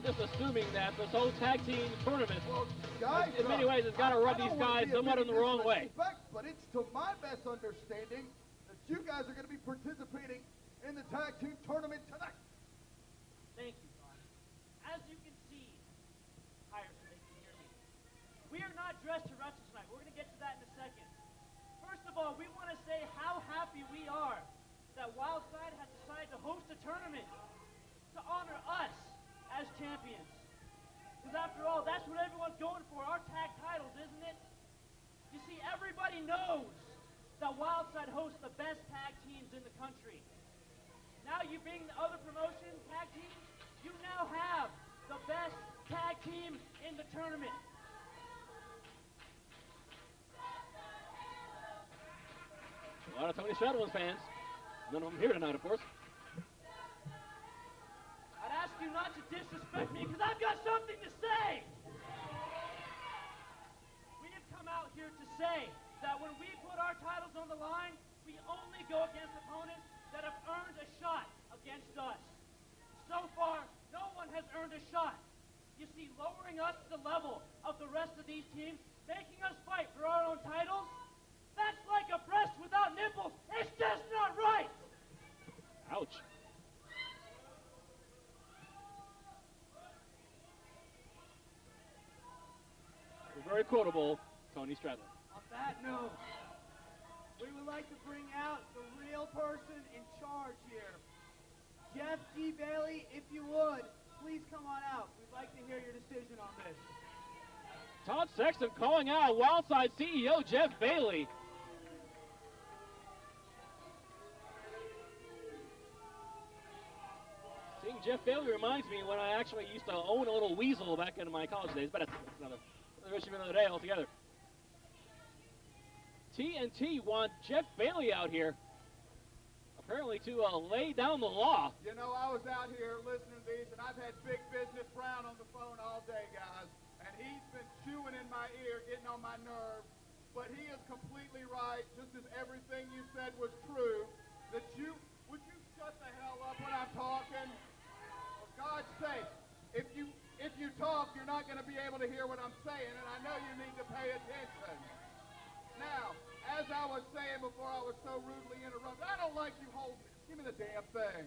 just assuming that this whole tag team tournament, well, guys, in many ways, has got to rub these guys somewhat in the wrong way. But it's to my best understanding that you guys are going to be participating in the tag team tournament tonight. Thank you, Todd. As you can see, higher so they can hear me. We are not dressed to wrestle tonight. We're going to get to that in a second. First of all, we want to say how happy we are that Wildside has decided to host a tournament to honor us as champions. Because after all, that's what everyone's going for, our tag titles, isn't it? You see, everybody knows that Wildside hosts the best tag teams in the country. Now you being the other promotion tag teams, you now have the best tag team in the tournament. A lot of Tony Stradlin fans. None of them here tonight, of course. I'd ask you not to disrespect me because I've got something to say. We have come out here to say that when we put our titles on the line, we only go against opponents that have earned a shot against us. So far, no one has earned a shot. You see, lowering us to the level of the rest of these teams, making us fight for our own titles, that's like a breast without nipples. It's just not right. Ouch. Very quotable, Tony Stradlin. On that note, we would like to bring out the real person in charge here. Jeff G. Bailey, if you would, please come on out. We'd like to hear your decision on this. Todd Sexton calling out Wildside CEO Jeff Bailey. Seeing Jeff Bailey reminds me when I actually used to own a little weasel back in my college days, but that's another issue for another day altogether. TNT want Jeff Bailey out here, apparently to lay down the law. You know, I was out here listening to these, and I've had Big Business Brown on the phone all day, guys, and he's been chewing in my ear, getting on my nerves, but he is completely right, just as everything you said was true, that would you shut the hell up when I'm talking? For God's sake, if you talk, you're not going to be able to hear what I'm saying, and I know you need to pay attention. Now, as I was saying before I was so rudely interrupted, I don't like you holding it. Give me the damn thing.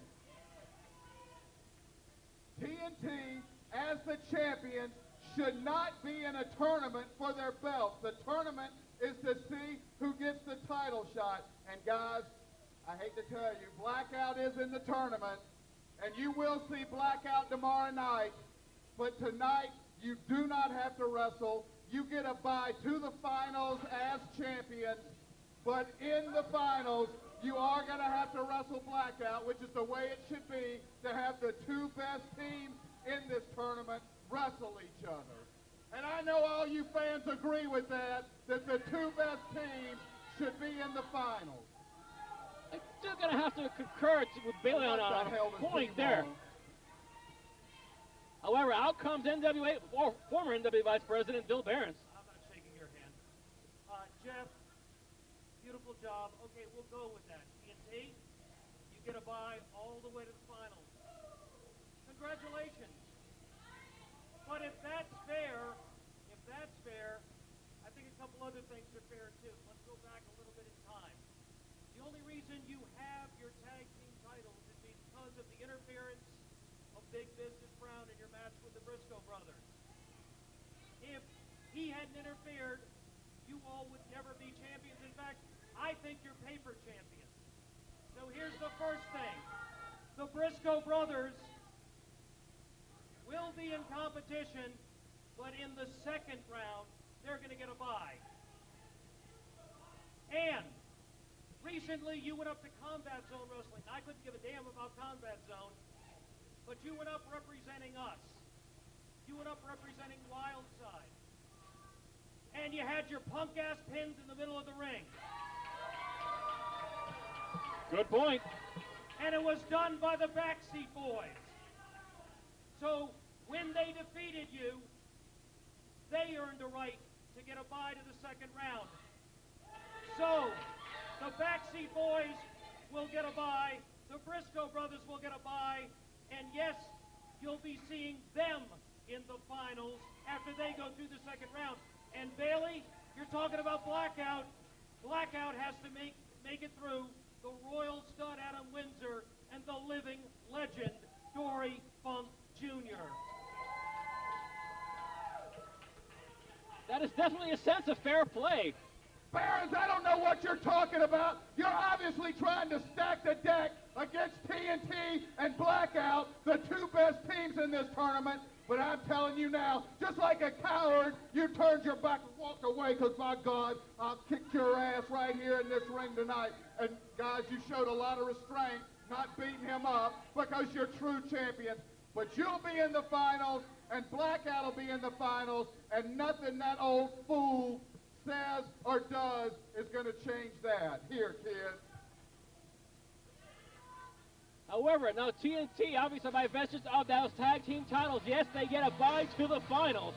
TNT, as the champions, should not be in a tournament for their belts. The tournament is to see who gets the title shot. And guys, I hate to tell you, Blackout is in the tournament, and you will see Blackout tomorrow night. But tonight, you do not have to wrestle. You get a bye to the finals as champions. But in the finals, you are going to have to wrestle Blackout, which is the way it should be, to have the two best teams in this tournament wrestle each other. And I know all you fans agree with that the two best teams should be in the finals. I'm still going to have to concur with Bailey on a point there. However, out comes NWA, former NWA Vice President Bill Behrens. I'm not shaking your hand. Jeff, beautiful job. Okay, we'll go with that. TNT, you get a bye all the way to the finals. Congratulations. But if that's fair, I think a couple other things are fair too. Let's go back a little bit in time. The only reason you have your tag team titles is because of the interference of Big Business Brown in your match with the Briscoe brothers. If he hadn't interfered, you all would never be champions. In fact, I think you're paper champions. So here's the first thing. The Briscoe brothers will be in competition, but in the second round, they're going to get a bye. And recently, you went up to Combat Zone Wrestling. I couldn't give a damn about Combat Zone, but you went up representing us. You went up representing Wildside. And you had your punk-ass pins in the middle of the ring. Good point. And it was done by the Backseat Boys. So when they defeated you, they earned a right to get a bye to the second round. So the Backseat Boys will get a bye, the Briscoe brothers will get a bye, and yes, you'll be seeing them in the finals after they go through the second round. And Bailey, you're talking about Blackout. Blackout has to make it through the Royal Stud Adam Windsor and the living legend Dory Funk Jr. That is definitely a sense of fair play. Behrens, I don't know what you're talking about. You're obviously trying to stack the deck against TNT and Blackout, the two best teams in this tournament. But I'm telling you now, just like a coward, you turned your back and walked away because, my God, I'll kick your ass right here in this ring tonight. And, guys, you showed a lot of restraint, not beating him up because you're true champions. But you'll be in the finals, and Blackout will be in the finals, and nothing that old fool says or does is going to change that. Here, kids. However, now TNT, obviously by vestige of those tag team titles, yes, they get a bye to the finals.